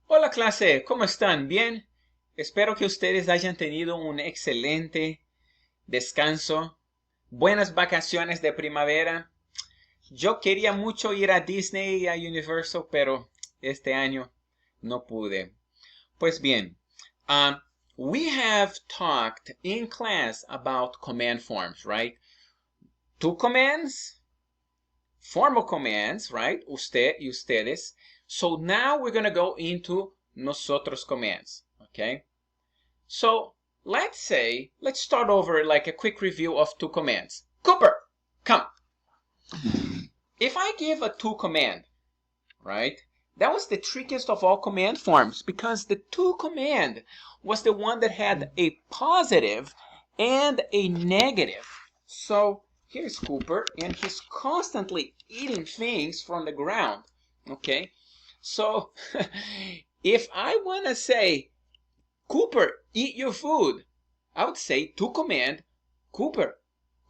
Hola clase, ¿cómo están? ¿Bien? Espero que ustedes hayan tenido un excelente descanso, buenas vacaciones de primavera. Yo quería mucho ir a Disney y a Universal, pero este año no pude. Pues bien, um, we have talked in class about command forms, right? Two commands, formal commands, right? Usted y ustedes. So now we're going to go into nosotros commands, okay? So let's start over like a quick review of two commands. Cooper, come. If I give a to command, right? That was the trickiest of all command forms because the to command was the one that had a positive and a negative. So here's Cooper, and he's constantly eating things from the ground. Okay, so if I want to say, Cooper, eat your food, I would say to command, Cooper,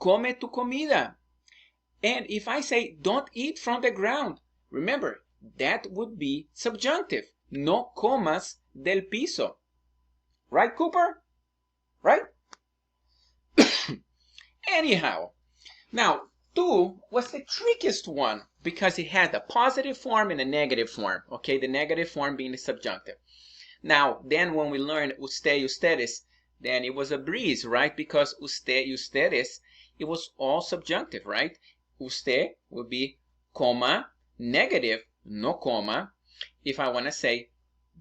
come tu comida. And if I say don't eat from the ground, remember, that would be subjunctive. No comas del piso. Right, Cooper? Right? Anyhow, now, tu was the trickiest one because it had a positive form and a negative form. Okay, the negative form being the subjunctive. Now, then when we learned usted, ustedes, then it was a breeze, right? Because usted, ustedes, it was all subjunctive, right? Usted would be coma, negative, no coma. If I want to say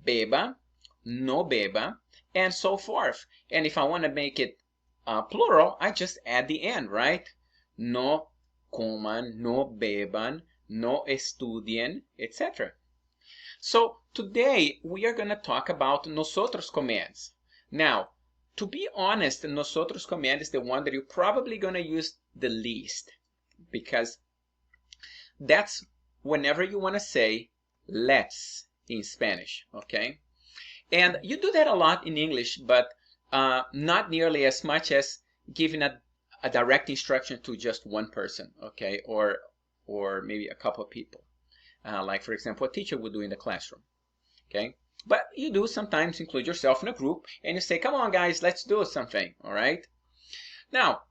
beba, no beba, and so forth. And if I want to make it plural, I just add the end, right? No coman, no beban, no estudien, etc. So today we are going to talk about nosotros commands. Now, to be honest, nosotros command is the one that you're probably going to use the least because that's whenever you want to say let's in Spanish, okay? And you do that a lot in English, but not nearly as much as giving a direct instruction to just one person, okay? Or maybe a couple of people. Like, for example, a teacher would do in the classroom, okay? But you do sometimes include yourself in a group and you say, come on, guys, let's do something, all right? Now,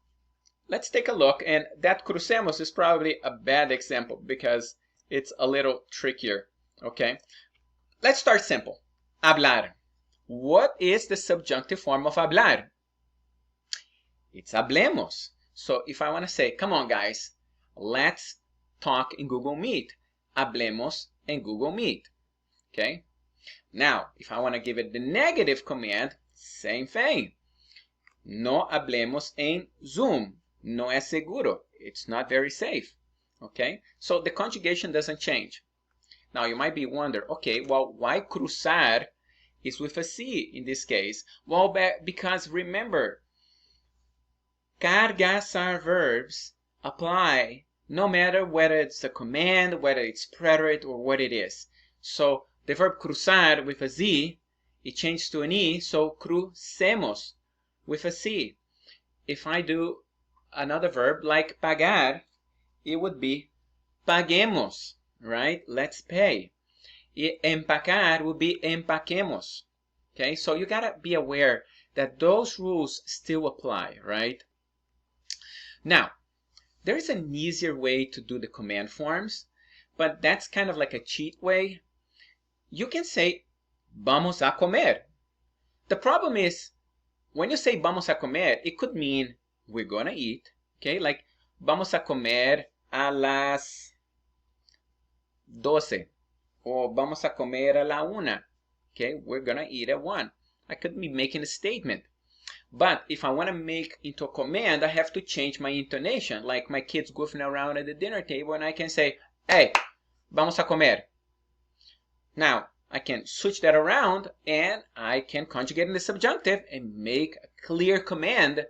let's take a look, and that crucemos is probably a bad example because it's a little trickier, okay? Let's start simple. Hablar. What is the subjunctive form of hablar? It's hablemos. So if I want to say, come on, guys, let's talk in Google Meet. Hablemos en Google Meet, okay? Now, if I want to give it the negative command, same thing. No hablemos en Zoom. No es seguro. It's not very safe. Okay? So the conjugation doesn't change. Now you might be wondering, okay, well, why cruzar is with a C in this case? Well, because remember, cargasar verbs apply no matter whether it's a command, whether it's preterite, or what it is. So the verb cruzar with a Z, it changes to an E, so crucemos with a C. If I do another verb like pagar, it would be paguemos, right? Let's pay. Empacar would be empaquemos. Okay, so you gotta be aware that those rules still apply, right? Now, there is an easier way to do the command forms, but that's kind of like a cheat way. You can say vamos a comer. The problem is when you say vamos a comer, it could mean we're gonna eat, okay? Like vamos a comer a las 12 or vamos a comer a la 1, okay? We're gonna eat at 1. I could be making a statement. But if I want to make into a command, I have to change my intonation, like my kids goofing around at the dinner table, and I can say, hey, vamos a comer. Now, I can switch that around, and I can conjugate in the subjunctive and make a clear command,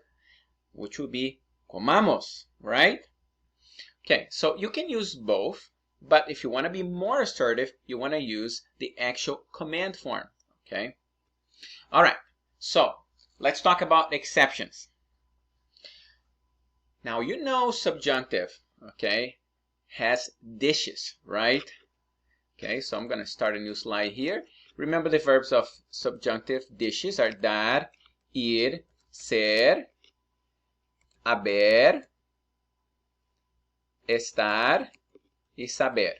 which would be comamos, right? Okay, so you can use both, but if you want to be more assertive, you want to use the actual command form, okay? All right, so let's talk about exceptions. Now, you know subjunctive, okay, has dishes, right? Okay, so I'm going to start a new slide here. remember the verbs of subjunctive dishes are dar, ir, ser, haber, estar, y saber.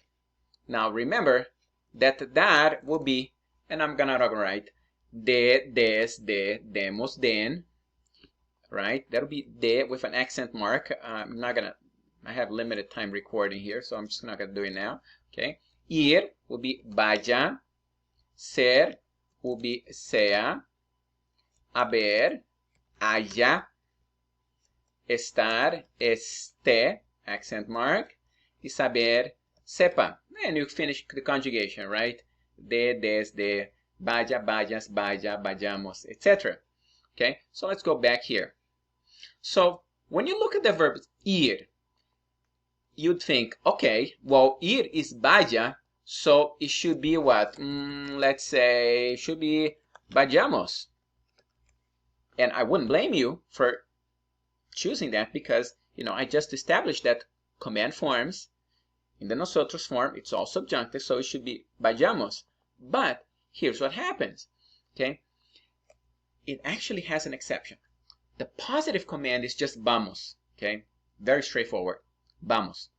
Now remember that dar will be, and I'm gonna write de, des, de, demos, den, right? That'll be de with an accent mark. I have limited time recording here, so I'm just not gonna do it now, okay? Ir will be vaya, ser will be sea, haber, haya, estar, esté, accent mark, y saber, sepa. And you finish the conjugation, right? De, des, de, vaya, vayas, vaya, vayamos, etc. Okay, so let's go back here. So when you look at the verb ir, you'd think, okay, well, ir is vaya, so it should be what? Let's say, should be vayamos. And I wouldn't blame you for choosing that because, you know, I just established that command forms, in the nosotros form, it's all subjunctive, so it should be vayamos. But here's what happens, okay? It actually has an exception. The positive command is just vamos, okay? Very straightforward, vamos.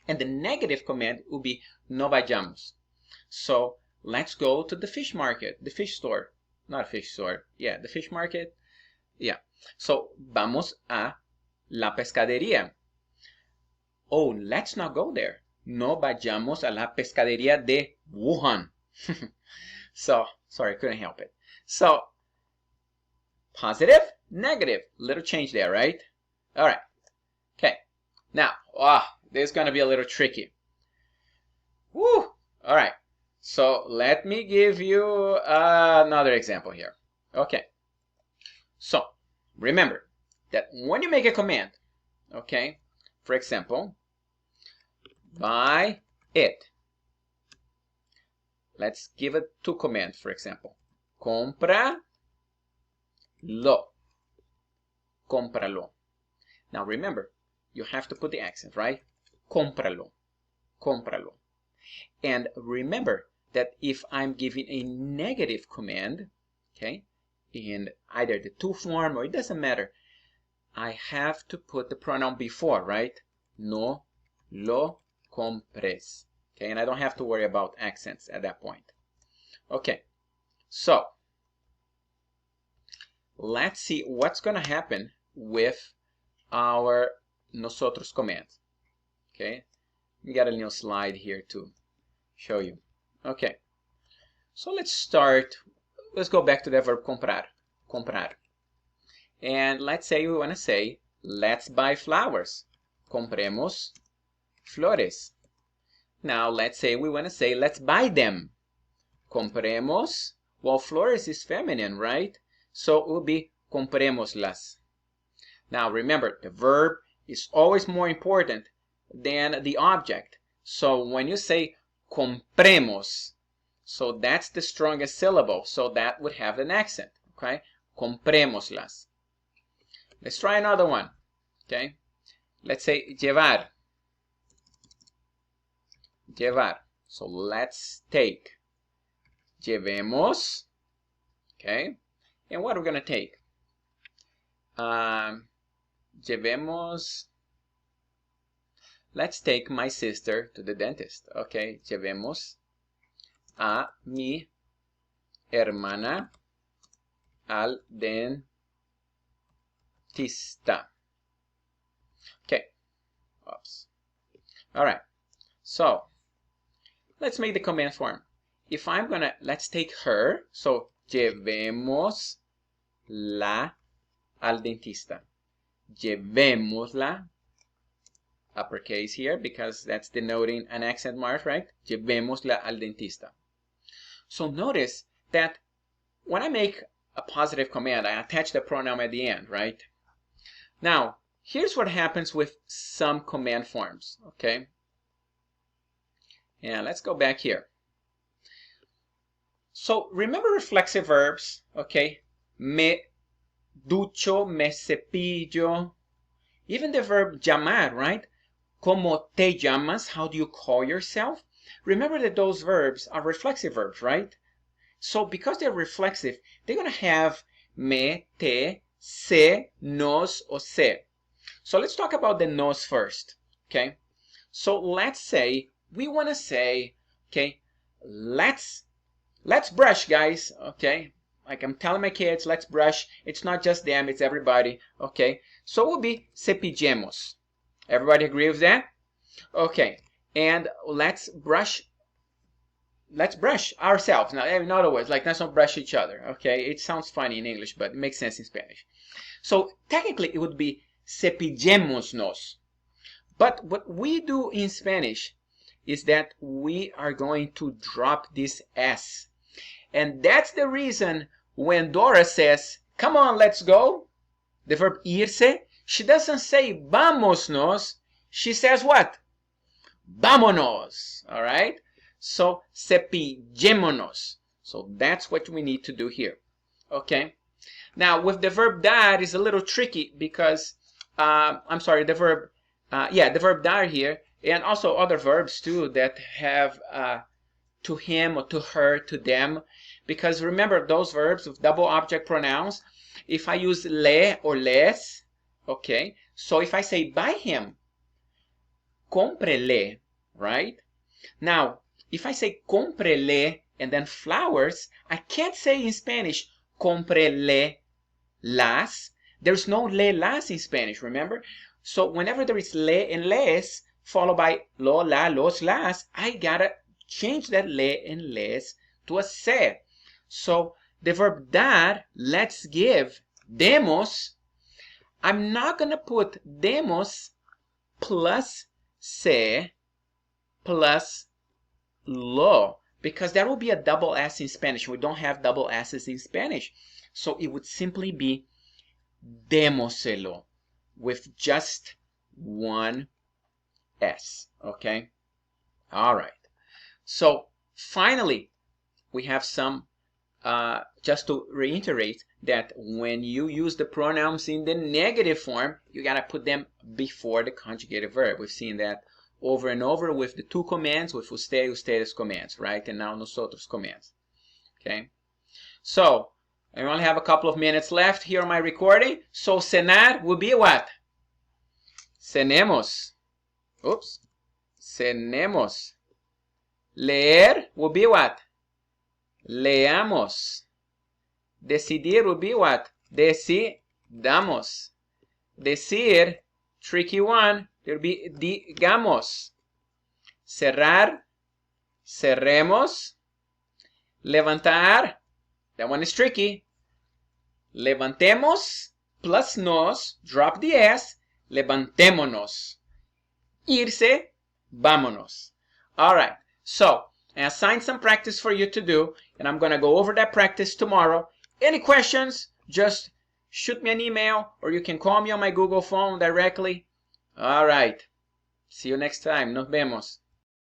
And the negative command will be no vayamos. So let's go to the fish market, the fish store. Not fish store, yeah, the fish market. Yeah, so vamos a la pescadería. Oh, let's not go there. No vayamos a la pescadería de Wuhan. So, sorry, couldn't help it. So, positive, negative. Little change there, right? All right. Okay. Now, this is going to be a little tricky. Woo! All right. So, let me give you another example here. Okay. So, remember that when you make a command, okay, for example, buy it. Let's give it two commands, for example. Compra lo. Cómpralo. Now remember, you have to put the accent, right? Cómpralo. Cómpralo. And remember that if I'm giving a negative command, okay, in either the to form or it doesn't matter, I have to put the pronoun before, right? No lo compres. Okay, and I don't have to worry about accents at that point. Okay, so let's see what's going to happen with our nosotros command. Okay, we got a little slide here to show you. Okay, so let's go back to the verb comprar. Comprar. And let's say we want to say, let's buy flowers. Compremos flores. Now, let's say we want to say, let's buy them. Compremos. Well, flores is feminine, right? So it will be compremoslas. Now, remember, the verb is always more important than the object. So when you say compremos, so that's the strongest syllable. So that would have an accent, okay? Compremoslas. Let's try another one, okay? Let's say llevar. Llevar. So let's take. Llevemos. Okay. And what are we going to take? Llevemos. Let's take my sister to the dentist. Okay. Llevemos a mi hermana al dentista. Okay. Oops. All right. So let's make the command form. If I'm gonna, let's take her. So llevémosla al dentista. Llevémosla, uppercase here because that's denoting an accent mark, right? Llevémosla al dentista. So notice that when I make a positive command, I attach the pronoun at the end, right? Now, here's what happens with some command forms, okay? And let's go back here. So remember reflexive verbs, okay? Me ducho, me cepillo. Even the verb llamar, right? ¿Cómo te llamas? How do you call yourself? Remember that those verbs are reflexive verbs, right? So because they're reflexive, they're going to have me, te, se, nos, or se. So let's talk about the nos first, okay? So let's say we want to say, okay, let's brush, guys, okay? Like I'm telling my kids, let's brush. It's not just them, it's everybody, okay? So it will be cepillemos. Everybody agree with that? Okay, and let's brush ourselves. Now, in other words, like let's not brush each other, okay? It sounds funny in English, but it makes sense in Spanish. So technically it would be cepillémonos. But what we do in Spanish is that we are going to drop this S. And that's the reason when Dora says, come on, let's go, the verb irse, she doesn't say vámonos, she says what? Vámonos, all right? So, cepillémonos. So that's what we need to do here, okay? Now, with the verb dar is a little tricky because, I'm sorry, the verb, the verb dar here, and also other verbs too that have to him or to her, to them, because remember those verbs with double object pronouns, if I use le or les, okay, so if I say by him, cómprele, right? Now, if I say cómprele and then flowers, I can't say in Spanish cómprele las. There's no le las in Spanish, remember? So whenever there is le and les followed by lo, la, los, las, I gotta change that le and les to a se. So the verb dar, let's give, demos, I'm not gonna put demos plus se plus lo, because that will be a double S in Spanish. We don't have double S's in Spanish. So it would simply be démoselo with just one S, okay? All right. So finally, we have some, just to reiterate that when you use the pronouns in the negative form, you gotta put them before the conjugated verb. We've seen that over and over with the two commands, with usted, ustedes commands, right? And now nosotros commands, okay? So, I only have a couple of minutes left here on my recording. So, cenar will be what? Cenemos. Oops. Cenemos. Leer will be what? Leamos. Decidir will be what? Decidamos. Decir, tricky one, there will be digamos. Cerrar, cerremos. Levantar, that one is tricky. Levantemos plus nos, drop the S, levantémonos. Irse, vámonos. All right, so I assigned some practice for you to do, and I'm going to go over that practice tomorrow. Any questions, just shoot me an email, or you can call me on my Google phone directly. All right, see you next time. Nos vemos.